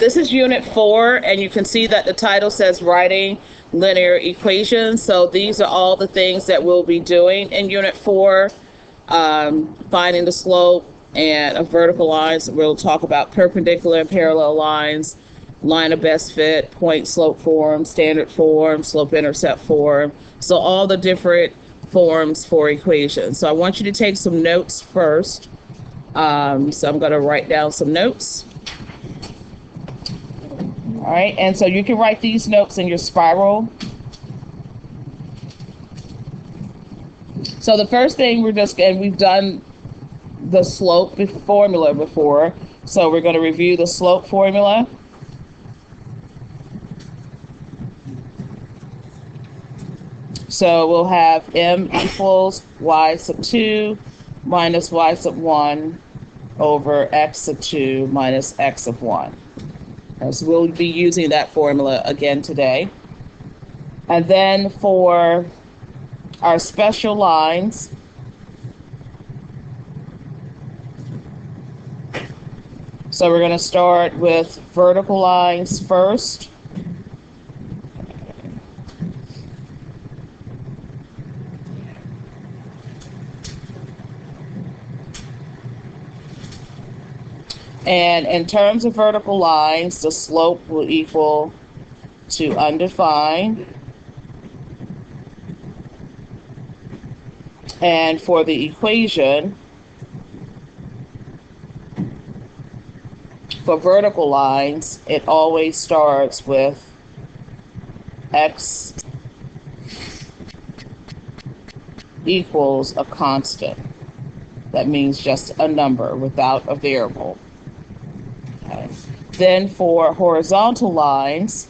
This is Unit 4, and you can see that the title says Writing Linear Equations. So these are all the things that we'll be doing in Unit 4. Finding the slope and of vertical lines. We'll talk about perpendicular and parallel lines, line of best fit, point slope form, standard form, slope intercept form. So all the different forms for equations. So I want you to take some notes first. So I'm going to write down some notes. All right, and so you can write these notes in your spiral. So the first thing we've done the slope formula before. So we're going to review the slope formula. So we'll have m equals y sub 2 minus y sub 1 over x sub 2 minus x sub 1. So we'll be using that formula again today. And then for our special lines, so we're going to start with vertical lines first. And in terms of vertical lines, the slope will equal to undefined. And for the equation, for vertical lines, it always starts with x equals a constant. That means just a number without a variable. Okay. Then for horizontal lines,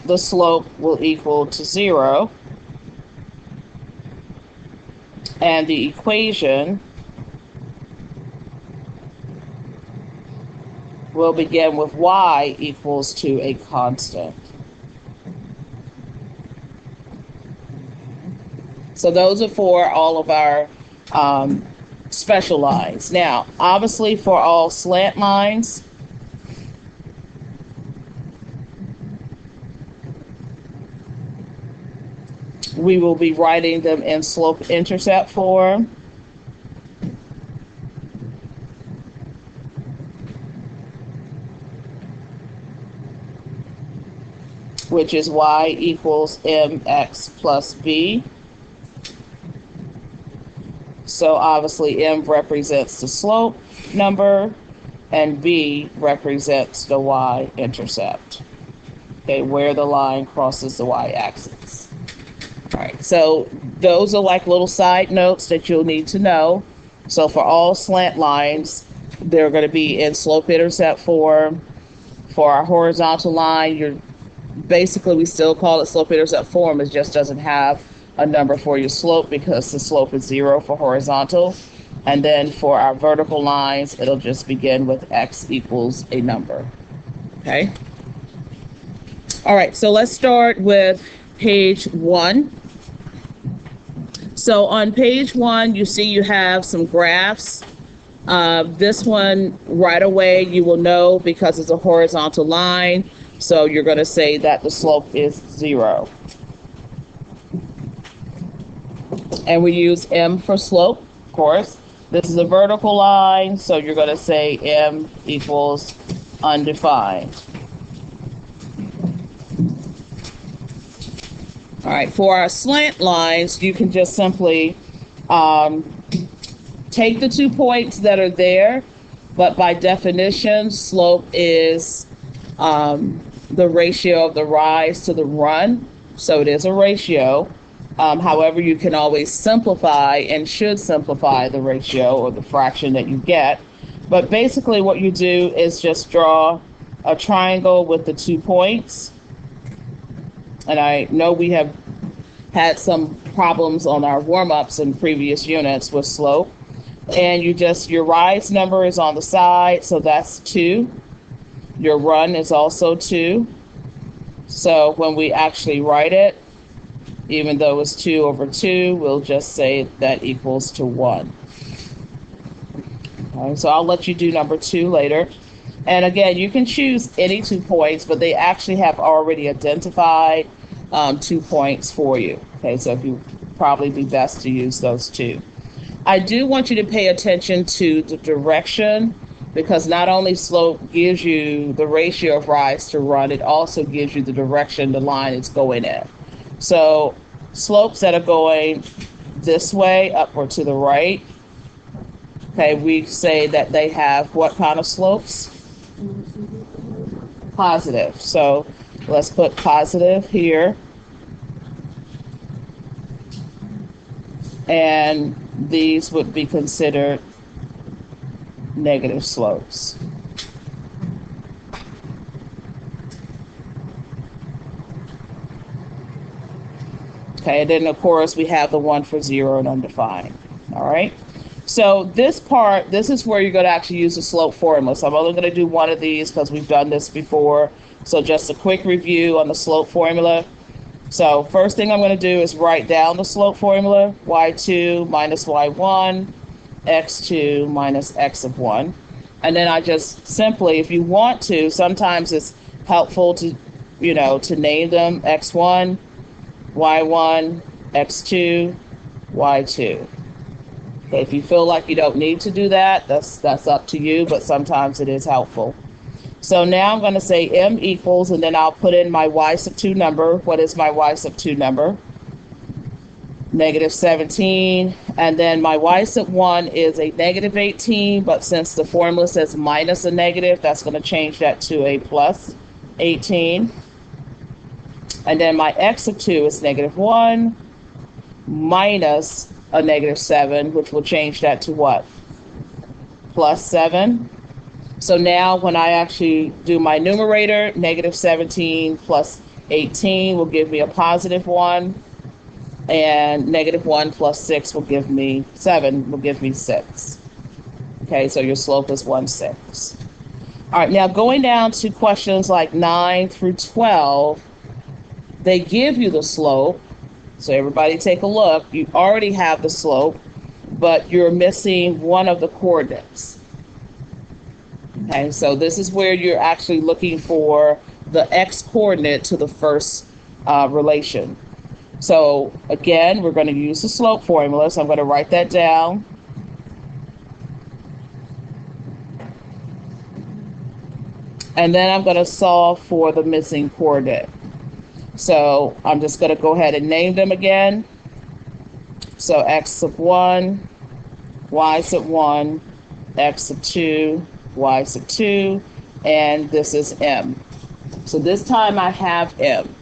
the slope will equal to 0, and the equation will begin with y equals to a constant. So those are for all of our special lines. Now, obviously for all slant lines, we will be writing them in slope intercept form. Which is y equals mx plus b. So obviously m represents the slope number and b represents the y-intercept, okay, where the line crosses the y-axis. All right, so those are like little side notes that you'll need to know. So for all slant lines, they're going to be in slope-intercept form. For our horizontal line, basically we still call it slope-intercept form. It just doesn't have a number for your slope because the slope is 0 for horizontal. And then for our vertical lines, it'll just begin with x equals a number. Okay. All right, so let's start with page 1. So on page 1, you see you have some graphs. This one right away you will know because it's a horizontal line. So you're going to say that the slope is 0. And we use m for slope, of course. This is a vertical line, so you're going to say m equals undefined. All right, for our slant lines, you can just simply take the 2 points that are there, but by definition, slope is the ratio of the rise to the run, so it is a ratio. However, you can always simplify and should simplify the ratio or the fraction that you get. But basically what you do is just draw a triangle with the 2 points. And I know we have had some problems on our warm-ups in previous units with slope. And your rise number is on the side, so that's 2. Your run is also 2. So when we actually write it, Even though it's 2 over 2, we'll just say that equals to 1. Okay, so I'll let you do number 2 later. And again, you can choose any 2 points, but they actually have already identified 2 points for you. Okay, so if you probably be best to use those 2. I do want you to pay attention to the direction, because not only slope gives you the ratio of rise to run, it also gives you the direction the line is going in. So slopes that are going this way, up or to the right, okay, we say that they have what kind of slopes? Positive. So let's put positive here. And these would be considered negative slopes. Okay, and then of course we have the one for 0 and undefined. All right. So this part, this is where you're going to actually use the slope formula. So I'm only going to do one of these because we've done this before. So just a quick review on the slope formula. So first thing I'm going to do is write down the slope formula. y2 minus y1, x2 minus x of 1. And then I just simply, if you want to, sometimes it's helpful to, to name them x1, y1, x2, y2. Okay, if you feel like you don't need to do that, that's up to you, but sometimes it is helpful. So now I'm going to say m equals, and then I'll put in my y sub 2 number. What is my y sub 2 number? Negative 17. And then my y sub 1 is a negative 18, but since the formula says minus a negative, that's going to change that to a plus 18. And then my x sub 2 is negative 1 minus a negative 7, which will change that to what? Plus 7. So now when I actually do my numerator, negative 17 plus 18 will give me a positive 1. And negative 1 plus 6 will give me 7, will give me 6. Okay, so your slope is 1/6. All right, now going down to questions like 9 through 12, they give you the slope. So everybody take a look. You already have the slope, but you're missing one of the coordinates. Okay, so this is where you're actually looking for the x coordinate to the first relation. So again, we're going to use the slope formula. So I'm going to write that down. And then I'm going to solve for the missing coordinate. So I'm just going to go ahead and name them again. So x sub 1, y sub 1, x sub 2, y sub 2, and this is m. So this time I have m.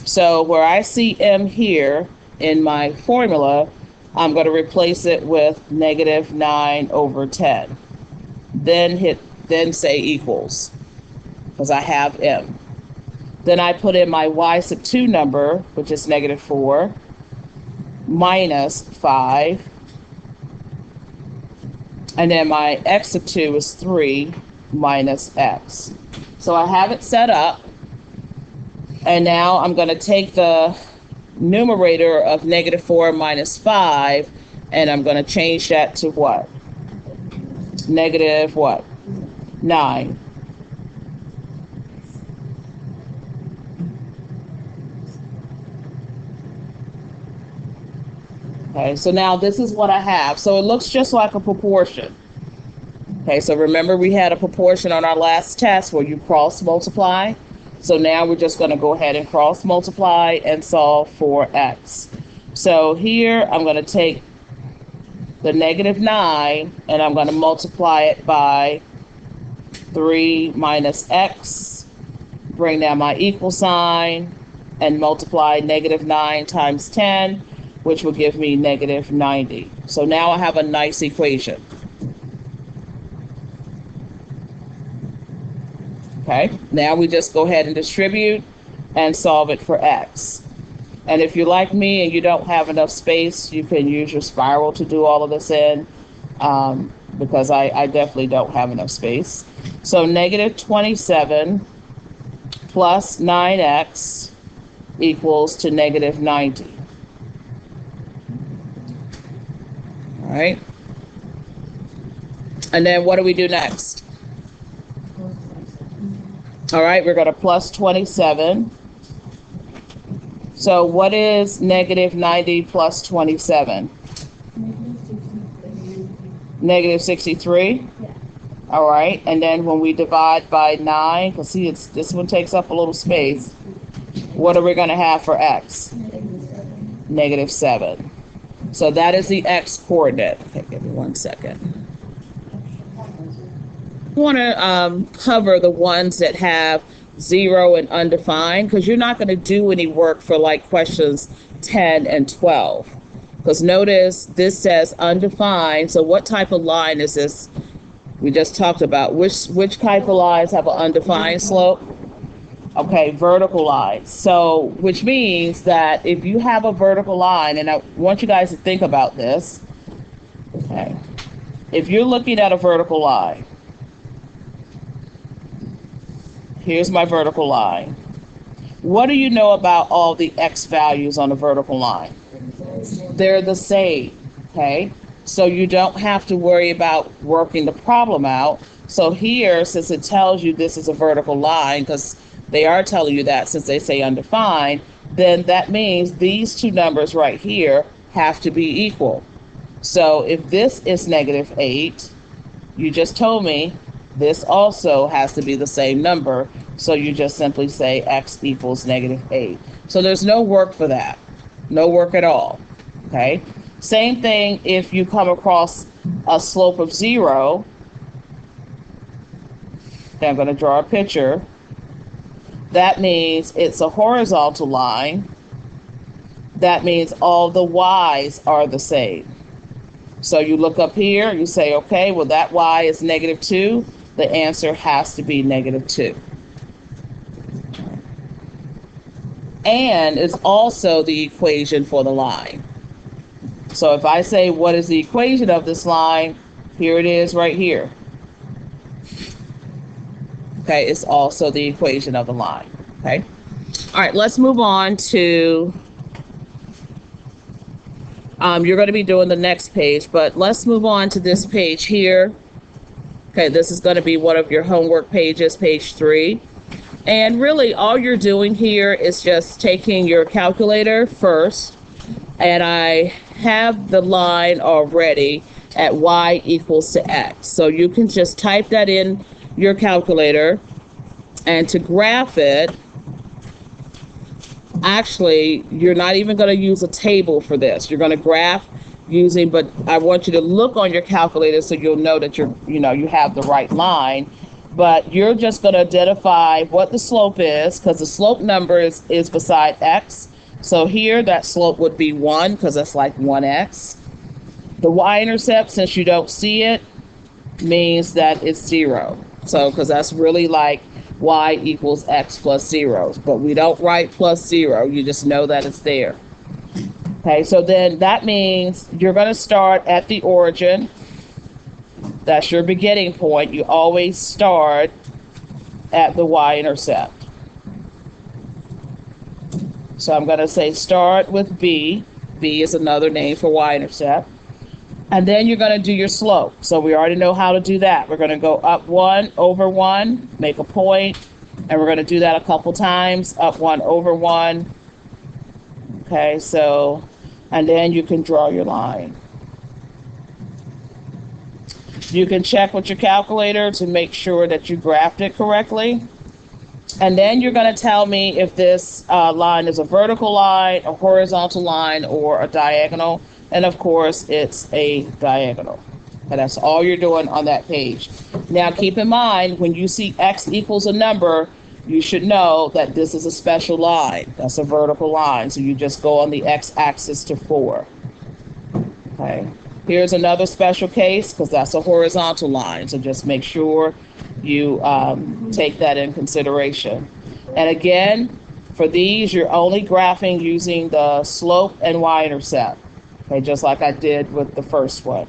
So where I see m here in my formula, I'm going to replace it with negative 9 over 10. Then say equals, because I have m. Then I put in my y sub 2 number, which is negative 4, minus 5. And then my x sub 2 is 3 minus x. So I have it set up. And now I'm going to take the numerator of negative 4 minus 5, and I'm going to change that to what? Negative what? 9. Okay, so now this is what I have. So it looks just like a proportion. Okay, so remember we had a proportion on our last test where you cross multiply. So now we're just going to go ahead and cross multiply and solve for x. So here I'm going to take the negative 9 and I'm going to multiply it by 3 minus x, bring down my equal sign, and multiply negative 9 times 10, which will give me negative 90. So now I have a nice equation. Okay, now we just go ahead and distribute and solve it for x. And if you're like me and you don't have enough space, you can use your spiral to do all of this in, because I definitely don't have enough space. So negative 27 plus 9x equals to negative 90. All right. And then what do we do next? All right, we're going to plus 27. So what is negative 90 plus 27? Negative 63? Yeah. All right, and then when we divide by 9, because see, this one takes up a little space, what are we going to have for x? Negative 7. So that is the x coordinate. Okay, give me 1 second. I want to cover the ones that have 0 and undefined, because you're not going to do any work for like questions 10 and 12. Because notice this says undefined. So what type of line is this? We just talked about which type of lines have an undefined slope. Okay, vertical lines. So which means that if you have a vertical line, and I want you guys to think about this. Okay, if you're looking at a vertical line, here's my vertical line. What do you know about all the x values on the vertical line? They're the same, okay? So you don't have to worry about working the problem out. So here, since it tells you this is a vertical line, because they are telling you that since they say undefined, then that means these two numbers right here have to be equal. So if this is negative 8, you just told me this also has to be the same number. So you just simply say x equals negative 8. So there's no work for that. No work at all. Okay. Same thing if you come across a slope of 0. Then I'm going to draw a picture. That means it's a horizontal line. That means all the y's are the same. So you look up here, you say, okay, well, that y is negative 2. The answer has to be negative 2. And it's also the equation for the line. So if I say, what is the equation of this line? Here it is right here. Okay, it's also the equation of the line. Okay. All right, let's move on to, you're going to be doing the next page, but let's move on to this page here. Okay, this is going to be one of your homework pages, page 3. And really all you're doing here is just taking your calculator first, and I have the line already at y equals to x. So you can just type that in your calculator, and to graph it, actually, you're not even going to use a table for this. You're going to graph using, but I want you to look on your calculator so you'll know that you have the right line. But you're just going to identify what the slope is, because the slope number is beside x. So here that slope would be 1, because that's like 1x. The y-intercept, since you don't see it, means that it's 0. So because that's really like y equals x plus 0. But we don't write plus 0. You just know that it's there. Okay, so then that means you're going to start at the origin. That's your beginning point. You always start at the y-intercept. So I'm going to say start with B. B is another name for y-intercept. And then you're going to do your slope. So we already know how to do that. We're going to go up 1 over 1, make a point, and we're going to do that a couple times. Up 1 over 1. Okay, so, and then you can draw your line. You can check with your calculator to make sure that you graphed it correctly. And then you're going to tell me if this line is a vertical line, a horizontal line, or a diagonal. And of course, it's a diagonal. And that's all you're doing on that page. Now, keep in mind, when you see x equals a number, you should know that this is a special line. That's a vertical line. So you just go on the x-axis to 4. Okay. Here's another special case, because that's a horizontal line. So just make sure you take that in consideration. And again, for these, you're only graphing using the slope and y-intercept. Okay, just like I did with the first one.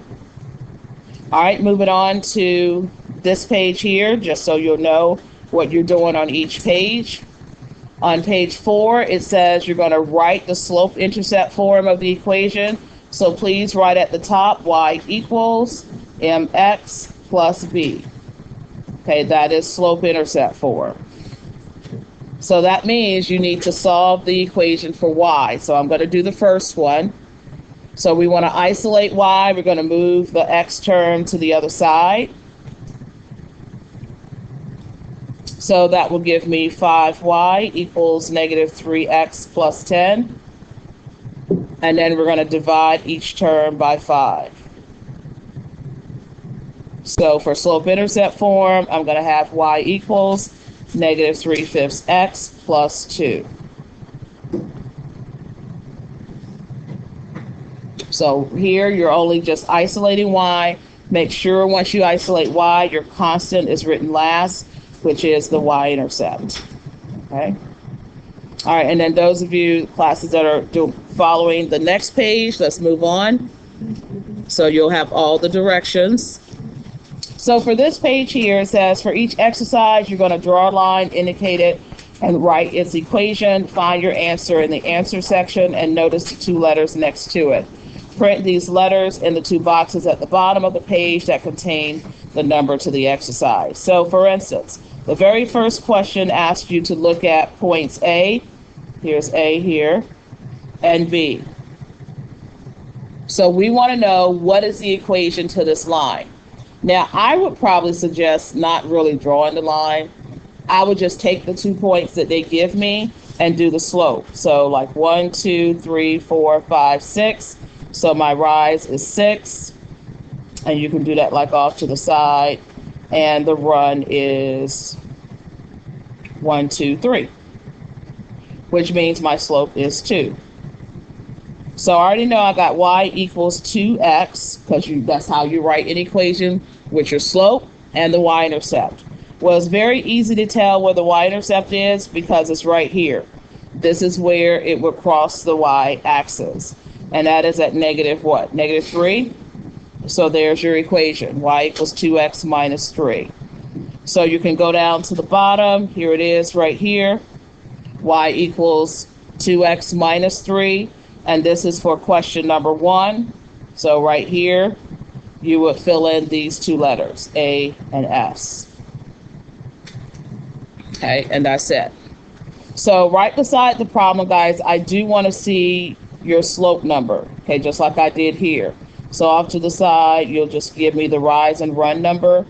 All right, moving on to this page here, just so you'll know what you're doing on each page. On page 4, it says you're going to write the slope-intercept form of the equation. So please write at the top y equals mx plus b. Okay, that is slope-intercept form. So that means you need to solve the equation for y. So I'm going to do the first one. So we want to isolate y. We're going to move the x term to the other side. So that will give me 5y equals negative 3x plus 10. And then we're going to divide each term by 5. So for slope-intercept form, I'm going to have y equals negative 3/5 x plus 2. So here you're only just isolating y. Make sure once you isolate y, your constant is written last, which is the y-intercept. Okay. All right, and then those of you classes that are following the next page, let's move on. So you'll have all the directions. So for this page here, it says for each exercise, you're going to draw a line, indicate it, and write its equation. Find your answer in the answer section and notice the 2 letters next to it. Print these letters in the 2 boxes at the bottom of the page that contain the number to the exercise. So for instance, the very first question asks you to look at points A, here's A here, and B. So we want to know what is the equation to this line. Now, I would probably suggest not really drawing the line. I would just take the 2 points that they give me and do the slope. So like 1, 2, 3, 4, 5, 6. So my rise is 6. And you can do that like off to the side. And the run is 1, 2, 3. Which means my slope is 2. So I already know I got y equals 2x, because that's how you write an equation with your slope and the y-intercept. Well, it's very easy to tell where the y-intercept is because it's right here. This is where it would cross the y-axis. And that is at negative what? Negative 3? So there's your equation, y equals 2x minus 3. So you can go down to the bottom. Here it is right here. Y equals 2x minus 3. And this is for question number 1. So right here, you would fill in these 2 letters, A and S. Okay, and that's it. So right beside the problem, guys, I do want to see your slope number, okay, just like I did here. So off to the side, you'll just give me the rise and run number,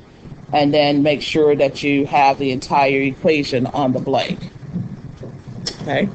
and then make sure that you have the entire equation on the blank. Okay.